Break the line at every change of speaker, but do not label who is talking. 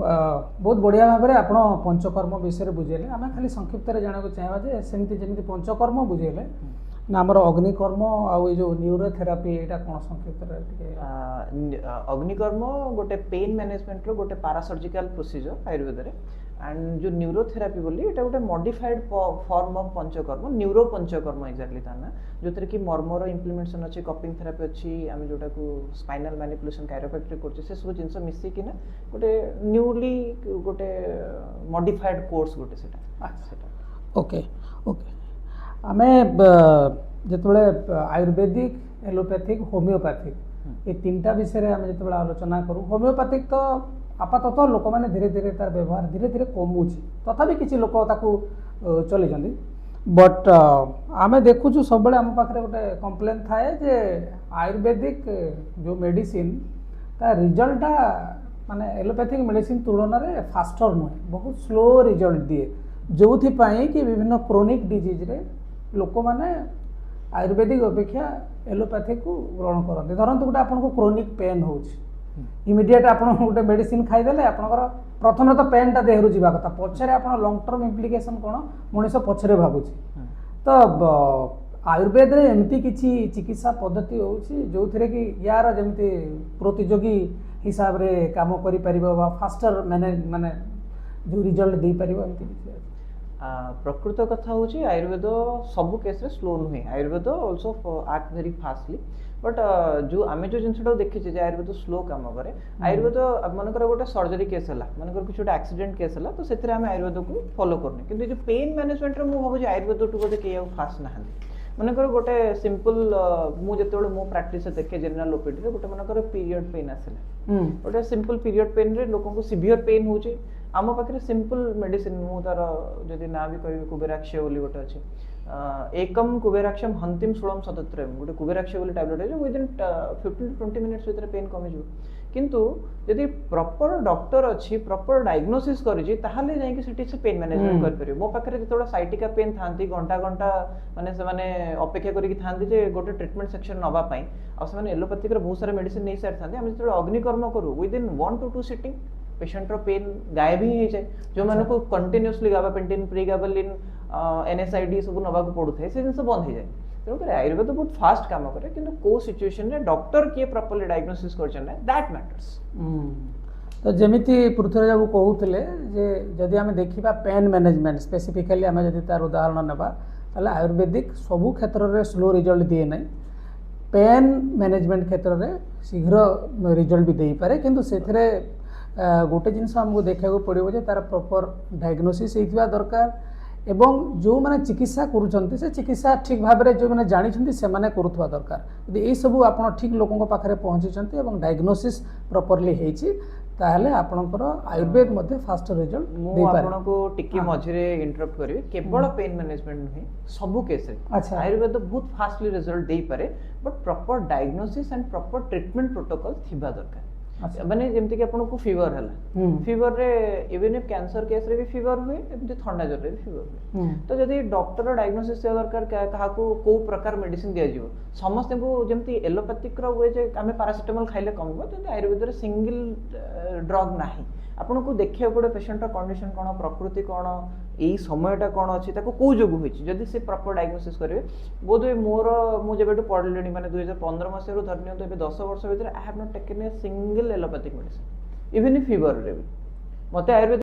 बहुत बढ़िया भाव में आप पंचकर्म विषय बुझेले आम खाली संक्षिप्त जानक चाहिए जे सेमती जमी पंचकर्म बुझेले ना आमर अग्निकर्म आउ जो न्यूरोथेरापी यहाँ कौन संक्षिप्त
अग्निकर्म गोटे पेन मैनेजमेंट रो गोटे पारासर्जिकल प्रोसीजर आयुर्वेद एंड जो न्यूरोथेरापी बोली एटा गोटे modified form of panchakarma neuro panchakarma exactly था ना जो कि मर्मर इम्प्लीमेंटेशन अच्छी कपिंग थेरापी अच्छी आम जोटा को स्पाइनल मैनिपुलेशन कायरोप्रैक्टिक कर से सब जिन मिसिकी ना गोटे न्यूली गोटे मॉडिफाइड कोर्स गोटे सेटा
ओके ओके आमे जिते आयुर्वेदिक एलोपैथिक होमियोपैथिक ये तीन टा विषय आम जो आलोचना करूँ होमियोपैथिक तो आपाततः लोक मैंने धीरे धीरे तार व्यवहार धीरे धीरे कमुची तथापि किसी लोक चली बट आमे देखुचु सब आम पाखे गोटे कंप्लेन थाए जे आयुर्वेदिक जो मेडिसिन ता रिजल्टा माने एलोपैथिक मेडिसिन तुलन में फास्टर नुहे बहुत स्लो रिजल्ट दिए जो कि विभिन्न क्रोनिक डिजीज रे लोक मैंने आयुर्वेदिक अपेक्षा एलोपैथिक को ग्रहण करते धरतु गोटे आपको क्रोनिक पेन हो इमिडिएट आप गोटे मेडिसिन खाईदे आपंकर प्रथम तो पेनटा देहरु जावा कथा पछरे आप लंग टर्म इम्प्लिकेशन कौन मनीष पछरे भावुची तो आयुर्वेद रे एमती किछि चिकित्सा पद्धति होउछि जो थिरे कि यार जेमती प्रतियोगी हिसाब रे काम करि परिबो बा फास्टर माने जो रिजल्ट दे परिबो एमती किछि
प्रकृत कथा हूँ आयुर्वेद सबू केस स्लो नुहे Ayurveda also act very fastly but जो आम जो जिनटा देखीचे आयुर्वेद स्लो कम कै आयुर्वेद मनकर गोटे सर्जरी केस है मनकर किसी गोटे एक्सीडेंट केस है तो से आयुर्वेद को फॉलो करनी कि जो पेन मैनेजमेंट मुझे भावी आयुर्वेद टू बोधे कई फास्ट ना मनकर गोटे सिंपल मुझे मो प्रैक्टिस देखे जनरल ओपीडी गोटे मनकर पीरियड पेन आसला गोटे सिंपल पीरियड पेन रे लोक सीवियर पेन हो आम पाखे सिंपल मेडिसिन मु तार जदि ना भी कह कुबेराक्ष बोली गोटे अच्छे एकम कुबेराक्षम हंतिम षोलम सतत्रयम गोटे कुबेराक्ष बोली टैबलेट है विदिन 15 to 20 मिनिट्स भितर पेन कमिज किंतु यदि प्रॉपर डॉक्टर अच्छी प्रॉपर डायग्नोसिस करिछि ताहाले जाई कि सेठी से पेन मैनेजमेंट कर परियो मो पाखरे जेतोडा साइटिका पेन थांती घंटा घंटा माने से माने अपेक्षा करिकि थांती जे गोटे ट्रीटमेंट सेक्शन नबा पई आ से माने एलोपैथिक रो बहुत सारा मेडिसिन नै सार थांती हम जेतोडा अग्निकर्म करू विदिन 1 to 2 सिटिंग पेशेंट रो पेन गायब ही हो जाए जो माने को कंटिन्यूअसली गाबापेंटिन प्रीगाबालिन एनएसआईडी सब नबा को पड़ू थे से जिन बंद हो जाए तेणुक आयुर्वेद बहुत फास्ट काम करे किंतु को सिचुएशन रे डॉक्टर किए प्रॉपर्ली डायग्नोसिस करछन दैट मैटर्स
तो जमिति पृथ्वी बाबू कहूले जे जदि आम देखा पेन मैनेजमेंट स्पेसिफिकली आम जदि तार उदाहरण नेबा ताले आयुर्वेदिक सबू क्षेत्र में स्लो रिजल्ट दिए ना पेन मैनेजमेंट क्षेत्र में शीघ्र रिजल्ट भी दे पारे किंतु सेथरे गोटे जिनस आमको देखा पड़ो जे तार प्रॉपर डायग्नोसिस होइथिबा दरकार एवं जो माने चिकित्सा करुछंती से चिकित्सा ठीक भाव में जो मैंने जानी से माने करुथवा दरकार यदि ये सब आप ठीक लोकों पाखे पहुँची एवं डायग्नोसिस प्रॉपर्ली होइछि ताहले आपनकर आयुर्वेद मध्ये फास्ट रिजल्ट
दे पारे आपनको टिकी मझिरे इंटरप्ट करिवे केवल पेन मैनेजमेंट नहीं सबु केस रे
अच्छा
आयुर्वेद बहुत फास्टली रिजल्ट दे पारे but proper diagnosis and proper treatment protocol थिबा दरकार माने जेमति कि आपन को फीवर हला फीवर रे इवन इफ कैंसर केस रे भी फीवर हुए एमति ठंडा जर रे भी फीवर हुए तो जदि डॉक्टर डायग्नोसिस से दरकार कहा को प्रकार मेडिसिन दिया जिवो समस्त को जेमति एलोपैथिक रो हुए जे हमें पैरासिटामोल खाइले कमबो तो आयुर्वेद रे सिंगल ड्रग नाही आपन को देखिया पड़े पेशेंट रो कंडीशन कोन प्रकृति कोन एई समयटा कोन अछि ताको को जोगु होइछि जदि से प्रॉपर डायग्नोसिस करिवे बोधे मोर मु जेबेटू पढलेनी माने 2015 मसिया रो धरनियो तो एबे 10 वर्ष भीतर I have not taken a single allopathic medicine even in fever रे भी मते आयुर्वेद